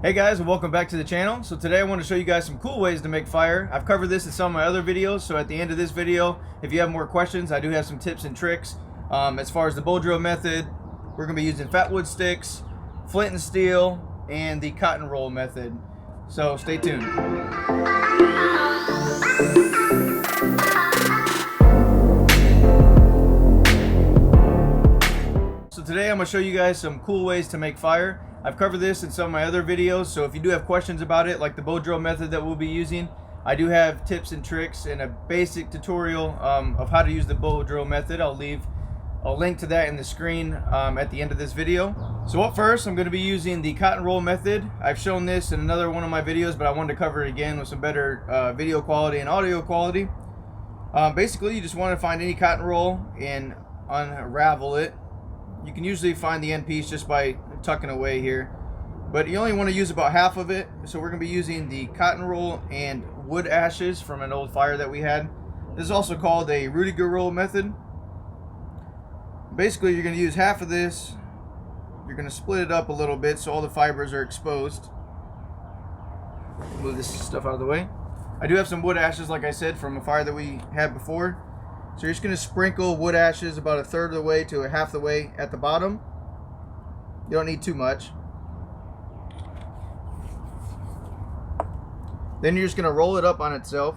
Hey guys, and welcome back to the channel. So today I want to show you guys some cool ways to make fire. I've covered this in some of my other videos, so at the end of this video, if you have more questions, I do have some tips and tricks. As far as the bow drill method, we're going to be using fat wood sticks, flint and steel, and the cotton roll method. So stay tuned. So today I'm going to show you guys some cool ways to make fire. I've covered this in some of my other videos, so if you do have questions about it, like the bow drill method that we'll be using, I do have tips and tricks and a basic tutorial of how to use the bow drill method. I'll leave a link to that in the screen at the end of this video. So up first, I'm going to be using the cotton roll method. I've shown this in another one of my videos, but I wanted to cover it again with some better video quality and audio quality. Basically, you just want to find any cotton roll and unravel it. You can usually find the end piece just by tucking away here, but you only want to use about half of it. So we're going to be using the cotton roll and wood ashes from an old fire that we had. This is also called a Rudiger roll method. Basically, you're going to use half of this. You're going to split it up a little bit so all the fibers are exposed. Move this stuff out of the way. I do have some wood ashes, like I said, from a fire that we had before. So you're just going to sprinkle wood ashes about a third of the way to a half the way at the bottom. You don't need too much. Then you're just going to roll it up on itself.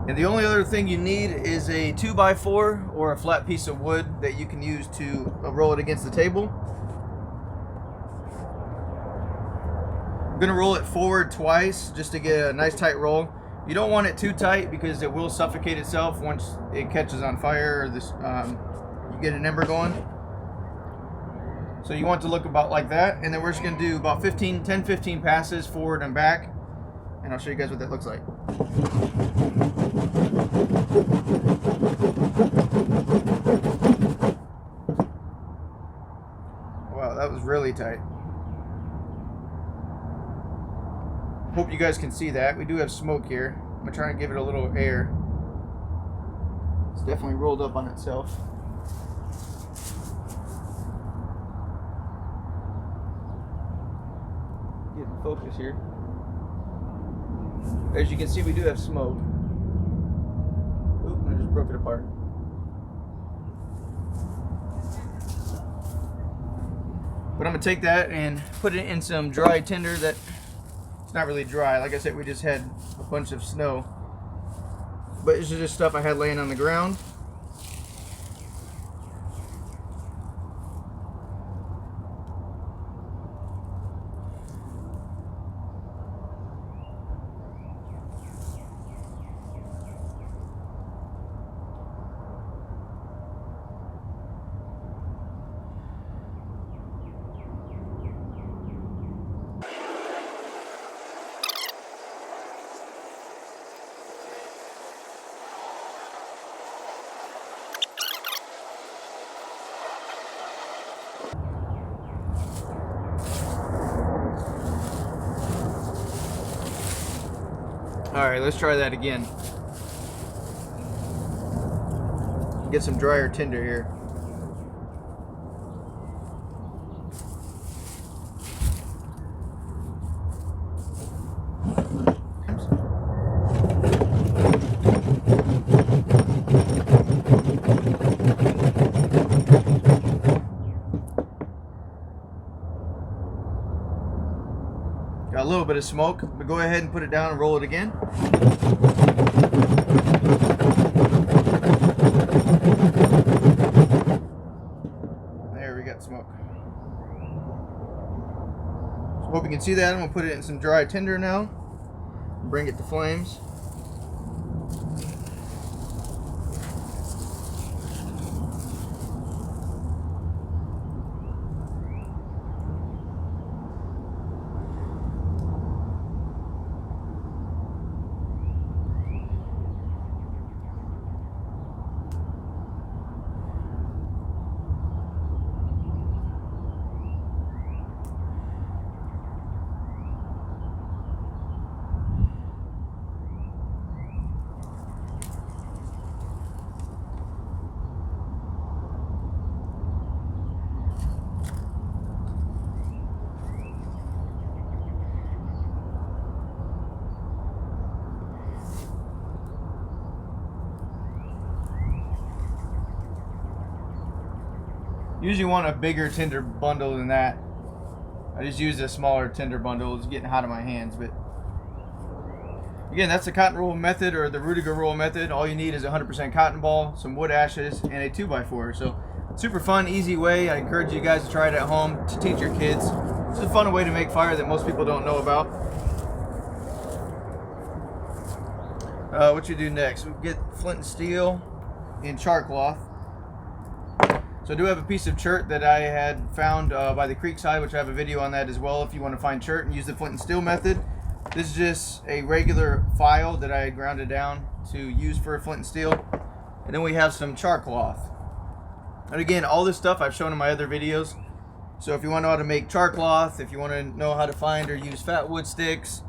And the only other thing you need is a 2x4 or a flat piece of wood that you can use to roll it against the table. I'm going to roll it forward twice just to get a nice tight roll. You don't want it too tight because it will suffocate itself once it catches on fire or this, you get an ember going. So you want it to look about like that, and then we're just going to do about 10-15 passes forward and back, and I'll show you guys what that looks like. Wow, that was really tight. Hope you guys can see that. We do have smoke here. I'm going to try and give it a little air. It's definitely rolled up on itself. Get in focus here. As you can see, we do have smoke. Oop, I just broke it apart. But I'm going to take that and put it in some dry tinder that not really dry. Like I said, we just had a bunch of snow, but this is just stuff I had laying on the ground. Alright, let's try that again. Get some drier tinder here. Got a little bit of smoke, but go ahead and put it down and roll it again. There, we got smoke. So hope you can see that. I'm going to put it in some dry tinder now. Bring it to flames. usually want a bigger tinder bundle than that. I just used a smaller tinder bundle. It's getting hot in my hands, but again, that's the cotton roll method, or the Rudiger roll method. All you need is 100% cotton ball, some wood ashes, and a 2x4. So super fun, easy way. I encourage you guys to try it at home to teach your kids. It's a fun way to make fire that most people don't know about. What you do next? We get flint and steel and char cloth. So I do have a piece of chert that I had found by the creek side, which I have a video on that as well if you want to find chert and use the flint and steel method. This is just a regular file that I had grounded down to use for a flint and steel. And then we have some char cloth. And again, all this stuff I've shown in my other videos. So if you want to know how to make char cloth, if you want to know how to find or use fat wood sticks,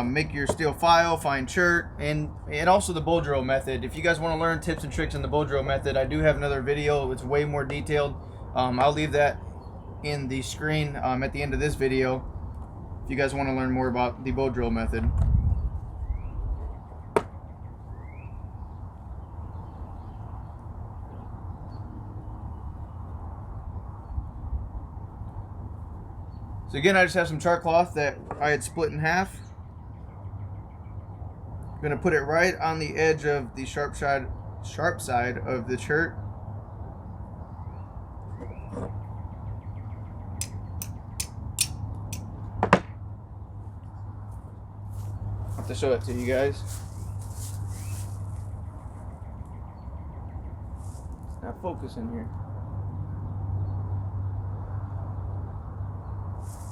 make your steel file, find chert, and also the bow drill method. If you guys want to learn tips and tricks in the bow drill method, I do have another video. It's way more detailed. I'll leave that in the screen at the end of this video if you guys want to learn more about the bow drill method. So again, I just have some char cloth that I had split in half. I'm going to put it right on the edge of the sharp side of the chert. I have to show it to you guys. It's not focusing here.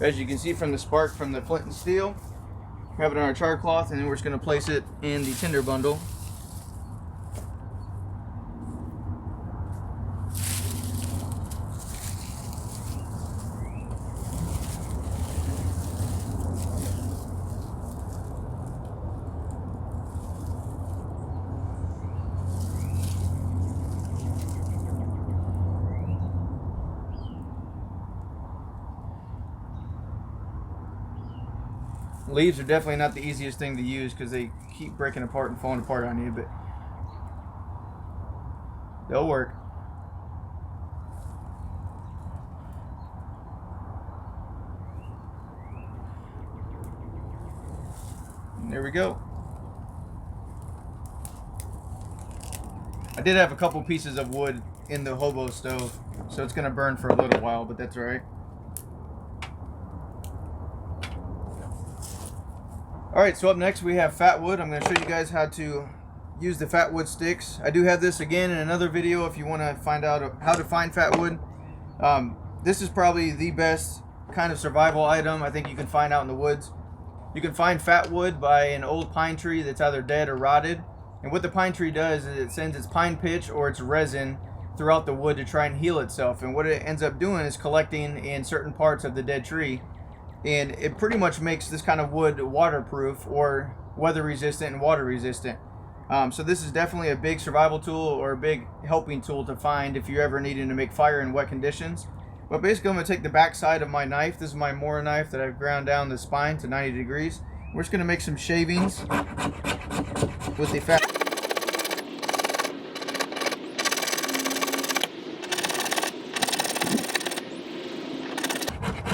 As you can see from the spark from the flint and steel, we have it on our char cloth, and then we're just going to place it in the tinder bundle. Leaves are definitely not the easiest thing to use because they keep breaking apart and falling apart on you, but they'll work. And there we go. I did have a couple pieces of wood in the hobo stove, so it's going to burn for a little while, but that's all right. Alright, so up next we have fat wood. I'm going to show you guys how to use the fat wood sticks. I do have this again in another video if you want to find out how to find fat wood. This is probably the best kind of survival item I think you can find out in the woods. You can find fat wood by an old pine tree that's either dead or rotted. And what the pine tree does is it sends its pine pitch or its resin throughout the wood to try and heal itself. And what it ends up doing is collecting in certain parts of the dead tree. And it pretty much makes this kind of wood waterproof or weather resistant and water resistant. So this is definitely a big survival tool or a big helping tool to find if you're ever needing to make fire in wet conditions. But basically I'm going to take the back side of my knife. This is my Mora knife that I've ground down the spine to 90 degrees. We're just going to make some shavings with the fat.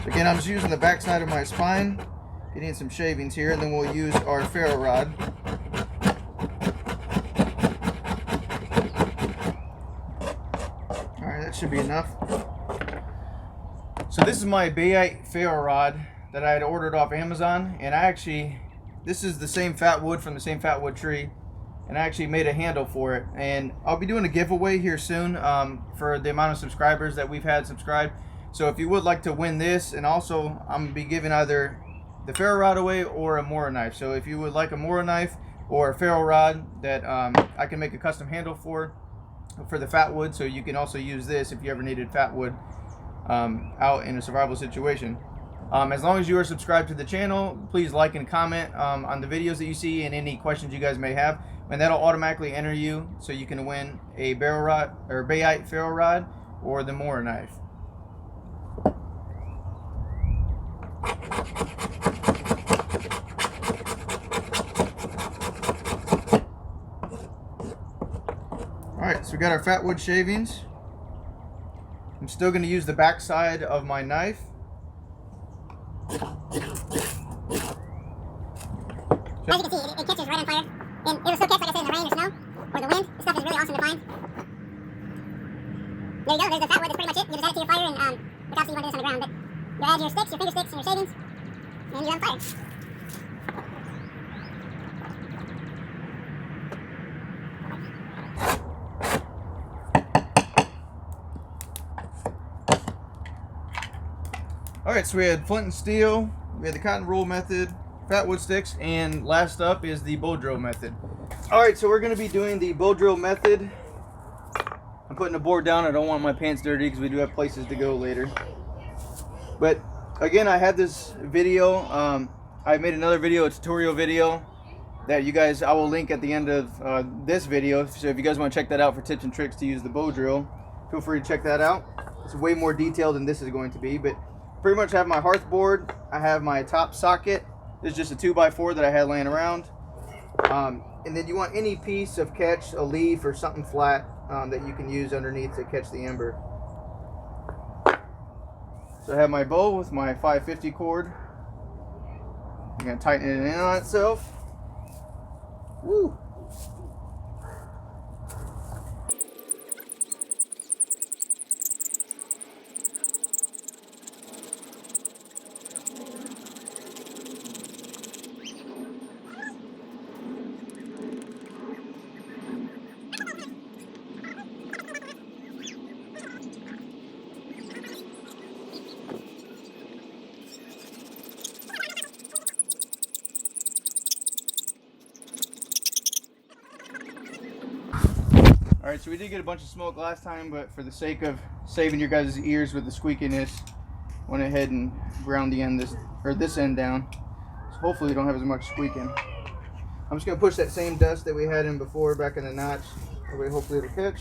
Again, I'm just using the back side of my spine, getting some shavings here, and then we'll use our ferro rod. Alright, that should be enough. So this is my bayite ferro rod that I had ordered off Amazon, and this is the same fat wood from the same fat wood tree, and I actually made a handle for it. And I'll be doing a giveaway here soon for the amount of subscribers that we've had subscribed. So if you would like to win this, and also I'm going to be giving either the ferro rod away or a Mora knife. So if you would like a Mora knife or a ferro rod that I can make a custom handle for the fat wood, so you can also use this if you ever needed fat wood out in a survival situation. As long as you are subscribed to the channel, please like and comment on the videos that you see and any questions you guys may have, and that'll automatically enter you so you can win a barrel rod or bayite ferro rod or the Mora knife. Alright, so we got our fat wood shavings. I'm still going to use the back side of my knife. As you can see, it catches right on fire. And it'll still catch, like I said, in the rain or snow, or the wind. This stuff is really awesome to find. There you go, there's the fat wood, that's pretty much it. You just add it to your fire, and obviously you want to do this on the ground, but you'll add your sticks, your finger sticks, and your shavings, and you're on fire. Alright, so we had flint and steel, we had the cotton roll method, fat wood sticks, and last up is the bow drill method. Alright, so we're going to be doing the bow drill method. I'm putting the board down. I don't want my pants dirty because we do have places to go later. But again, I had this video. I made another video, a tutorial video that you guys, I will link at the end of this video. So if you guys want to check that out for tips and tricks to use the bow drill, feel free to check that out. It's way more detailed than this is going to be. But pretty much I have my hearth board. I have my top socket. This is just a 2x4 that I had laying around. And then you want any piece of catch, a leaf or something flat that you can use underneath to catch the ember. So I have my bow with my 550 cord. I'm going to tighten it in on itself. Woo! Alright, so we did get a bunch of smoke last time, but for the sake of saving your guys' ears with the squeakiness, went ahead and ground the end this end down. So hopefully we don't have as much squeaking. I'm just going to push that same dust that we had in before back in the notch. That way hopefully it'll catch.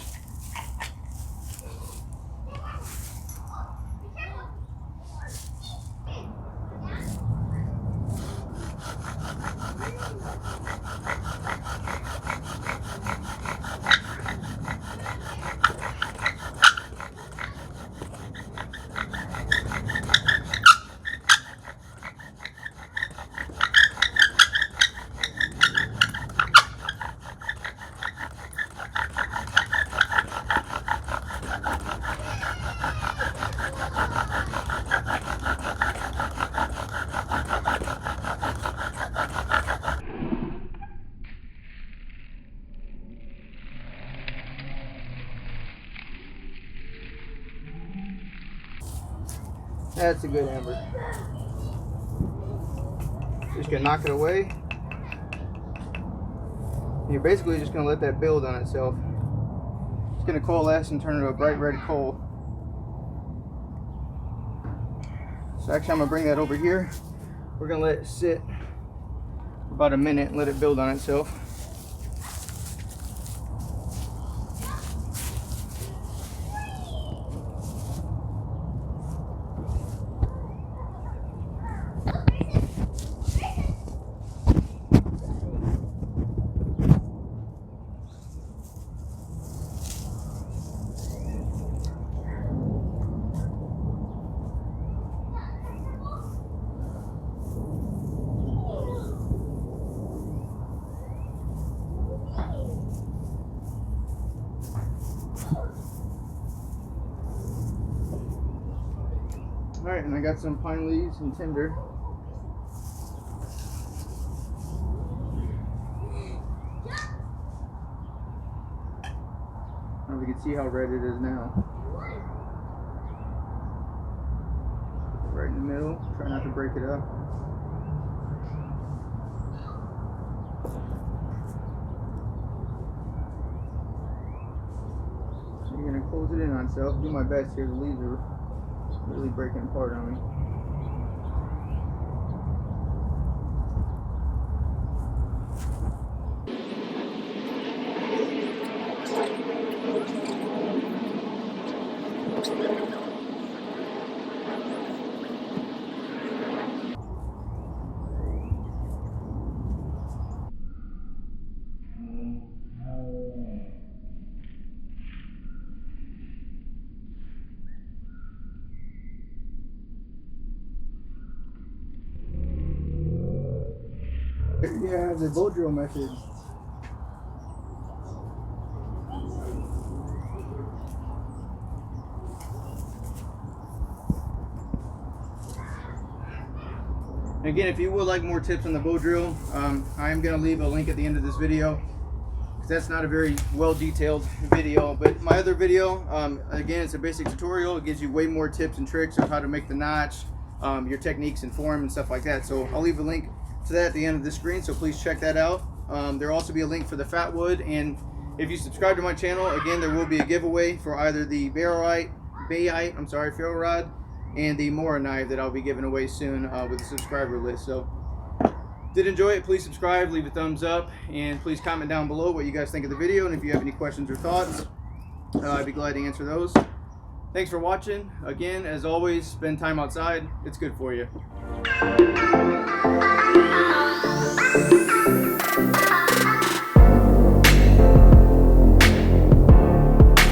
That's a good ember. Just gonna knock it away. You're basically just gonna let that build on itself. It's gonna coalesce and turn into a bright red coal. So actually I'm gonna bring that over here. We're gonna let it sit for about a minute and let it build on itself. Alright, and I got some pine leaves and tinder. I don't know if you can see how red it is now. Right in the middle. Try not to break it up. So you're going to close it in on itself. Do my best here. The leaves are really breaking apart on me. here I have the bow drill method. Again, if you would like more tips on the bow drill, I am going to leave a link at the end of this video. That's not a very well detailed video, but my other video, again, it's a basic tutorial. It gives you way more tips and tricks of how to make the notch, your techniques and form and stuff like that. So I'll leave a link to that at the end of the screen, so please check that out. There'll also be a link for the fat wood, and if you subscribe to my channel, again, there will be a giveaway for either the ferro rod and the Mora knife that I'll be giving away soon with the subscriber list. So did enjoy it, please subscribe, leave a thumbs up, and please comment down below what you guys think of the video, and if you have any questions or thoughts, I'd be glad to answer those. Thanks for watching. Again, as always, spend time outside. It's good for you.